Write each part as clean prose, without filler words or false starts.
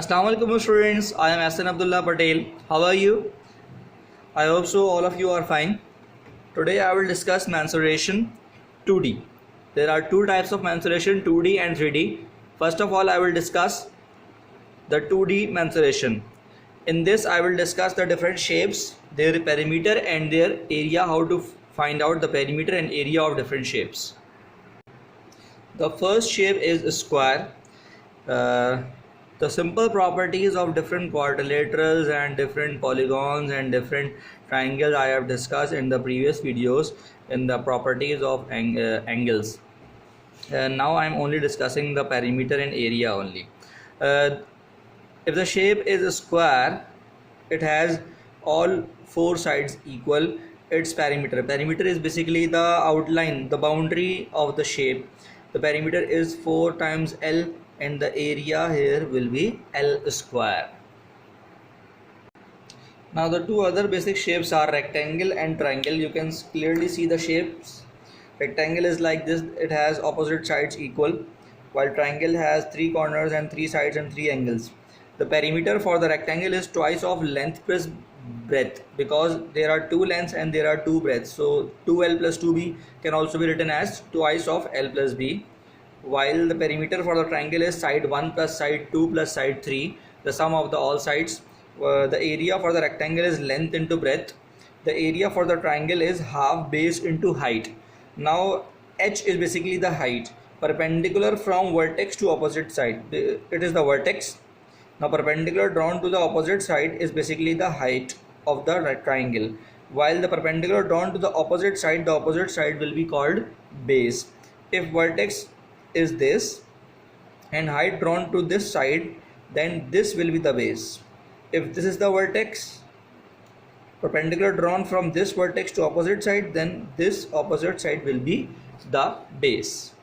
Assalamu alaikum students, I am Ahsan Abdullah Patel. How are you? I hope so all of you are fine. Today I will discuss mensuration 2D. There are two types of mensuration, 2D and 3D. First of all, I will discuss the 2D mensuration. In this I will discuss the different shapes, their perimeter and their area, how to find out the perimeter and area of different shapes. The first shape is a square. The simple properties of different quadrilaterals and different polygons and different triangles I have discussed in the previous videos in the properties of angles. Now I am only discussing the perimeter and area only. If the shape is a square, it has all four sides equal. Its perimeter is basically the outline, the boundary of the shape. The perimeter is 4 times L and the area here will be L square. Now the two other basic shapes are rectangle and triangle. You can clearly see the shapes. Rectangle is like this, it has opposite sides equal, while triangle has 3 corners and 3 sides and 3 angles. The perimeter for the rectangle is twice of length plus breadth, because there are 2 lengths and there are 2 breadths. So 2L plus 2B can also be written as twice of L plus B. While the perimeter for the triangle is side 1 plus side 2 plus side 3, the sum of the all sides. The area for the rectangle is length into breadth. The area for the triangle is half base into height. Now H is basically the height, perpendicular from vertex to opposite side. It is the vertex. Now perpendicular drawn to the opposite side is basically the height of the triangle, while the perpendicular drawn to the opposite side will be called base. If vertex is this and height drawn to this side, then this will be the base. If this is the vertex, perpendicular drawn from this vertex to opposite side, then this opposite side will be the base.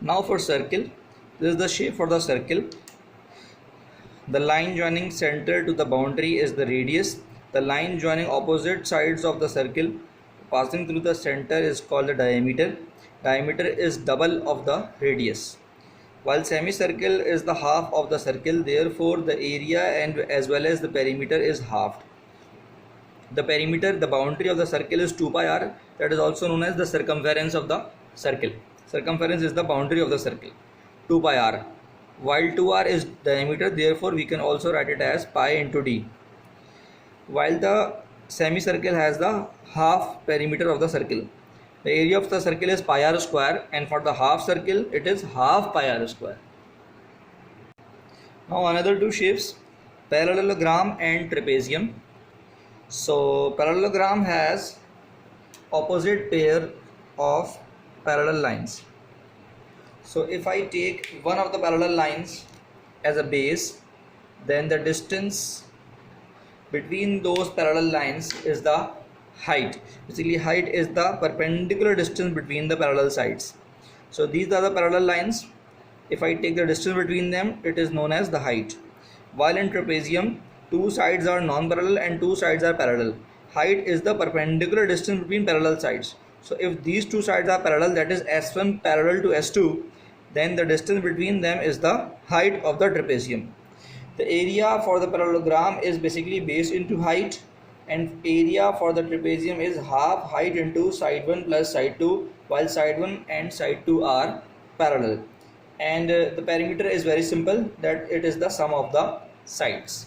Now for circle, this is the shape for the circle. The line joining center to the boundary is the radius. The line joining opposite sides of the circle passing through the center is called the diameter. Diameter is double of the radius. While semicircle is the half of the circle, therefore the area and as well as the perimeter is halved. The perimeter, the boundary of the circle is 2 pi r, that is also known as the circumference of the circle. Circumference is the boundary of the circle, 2 pi r. While 2r is diameter, therefore we can also write it as pi into d. While the semicircle has the half perimeter of the circle. The area of the circle is pi r square, and for the half circle it is half pi r square. Now another two shapes, parallelogram and trapezium. So parallelogram has opposite pair of parallel lines. So if I take one of the parallel lines as a base, then the distance between those parallel lines is the height. Basically height is the perpendicular distance between the parallel sides. So these are the parallel lines. If I take the distance between them, it is known as the height. While in trapezium, two sides are non-parallel and two sides are parallel. Height is the perpendicular distance between parallel sides. So if these two sides are parallel, that is S1 parallel to S2, then the distance between them is the height of the trapezium. The area for the parallelogram is basically base into height, and area for the trapezium is half height into side 1 plus side 2, while side 1 and side 2 are parallel. And the perimeter is very simple, that it is the sum of the sides.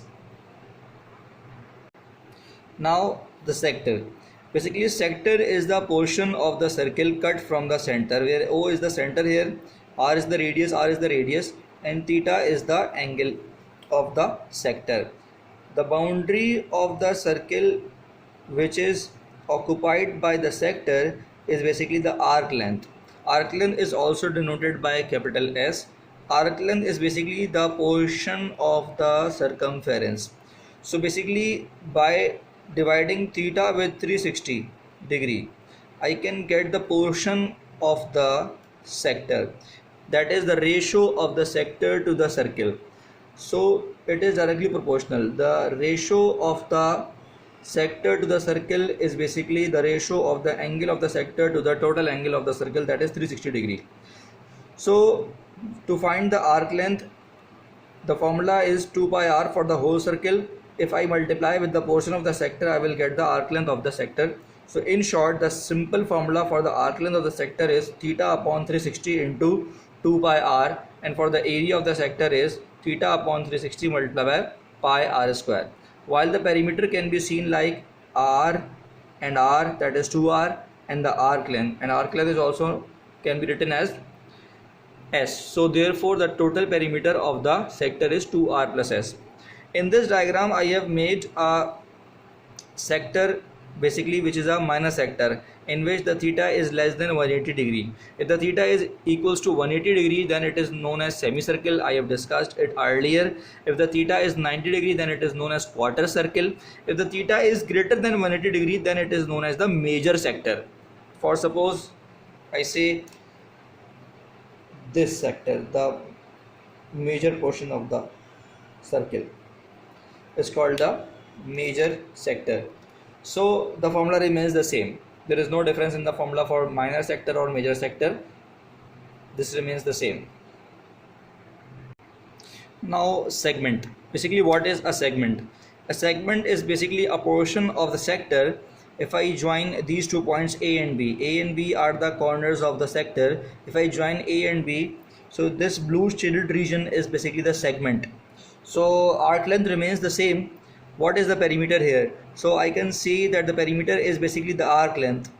Now the sector. Basically sector is the portion of the circle cut from the center, where O is the center here, R is the radius, and theta is the angle of the sector. The boundary of the circle which is occupied by the sector is basically the arc length. Arc length is also denoted by capital S. Arc length is basically the portion of the circumference. So basically by dividing theta with 360 degree, I can get the portion of the sector, that is the ratio of the sector to the circle. So it is directly proportional. The ratio of the sector to the circle is basically the ratio of the angle of the sector to the total angle of the circle, that is 360 degree. So to find the arc length, The formula is 2 pi r for the whole circle. If I multiply with the portion of the sector, I will get the arc length of the sector. So in short, the simple formula for the arc length of the sector is theta upon 360 into 2 pi r, and for the area of the sector is theta upon 360 multiplied by pi r square. While the perimeter can be seen like r and r, that is 2r, and the arc length, and arc length is also can be written as S. So therefore the total perimeter of the sector is 2r plus S. In this diagram I have made a sector basically which is a minor sector in which the theta is less than 180 degree. If the theta is equals to 180 degree, then it is known as semicircle. I have discussed it earlier. If the theta is 90 degree, then it is known as quarter circle. If the theta is greater than 180 degree, then it is known as the major sector. For suppose I say this sector, the major portion of the circle is called the major sector. So the formula remains the same. There is no difference in the formula for minor sector or major sector. This remains the same. Now segment. Basically, what is a segment? A segment is basically a portion of the sector. If I join these 2 points A and B are the corners of the sector. If I join A and B, so this blue shaded region is basically the segment. So arc length remains the same. What is the perimeter here? So I can see that the perimeter is basically the arc length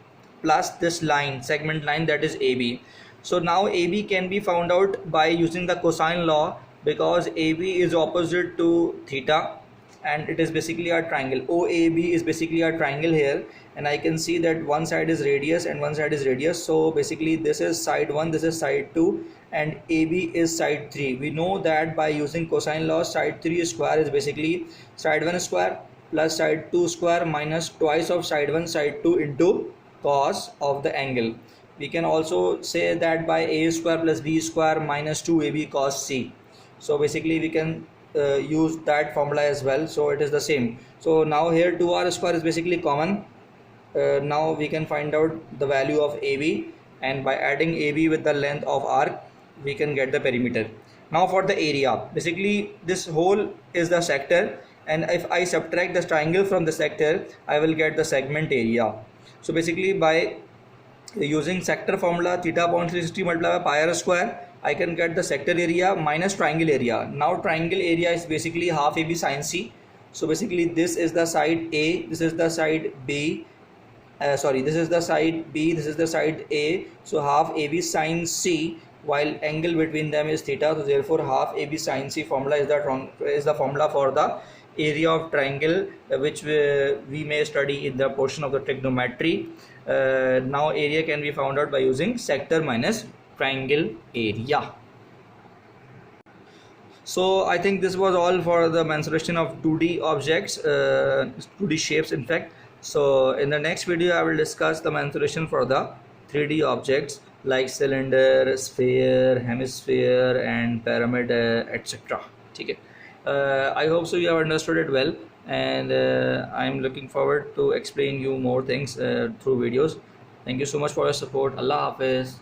plus this line, segment line, that is AB. So now AB can be found out by using the cosine law, because AB is opposite to theta and it is basically a triangle. OAB is basically a triangle here, and I can see that one side is radius and one side is radius. So basically this is side 1, this is side 2, and AB is side 3. We know that by using cosine law, side 3 square is basically side 1 square plus side 2 square minus twice of side 1 side 2 into cos of the angle. We can also say that by A square plus B square minus 2AB cos C. So basically we can use that formula as well. So it is the same. So now here 2r square is basically common. Now we can find out the value of AB, and by adding AB with the length of arc we can get the perimeter. Now for the area, basically this whole is the sector, and if I subtract the triangle from the sector, I will get the segment area. So basically by using sector formula theta upon 360 multiplied by pi r square, I can get the sector area minus triangle area. Now triangle area is basically half AB sin C. So basically this is the side A, this is the side B, this is the side B, this is the side A. So half AB sin C, while angle between them is theta. So therefore half AB sin C formula is the formula for the area of triangle, which we may study in the portion of the trigonometry. Now area can be found out by using sector minus triangle area. So I think this was all for the mensuration of 2D objects, 2D shapes in fact. So in the next video I will discuss the mensuration for the 3D objects like cylinder, sphere, hemisphere and pyramid, etc. Okay. I hope so you have understood it well, and I'm looking forward to explain you more things through videos. Thank you so much for your support. Allah Hafiz.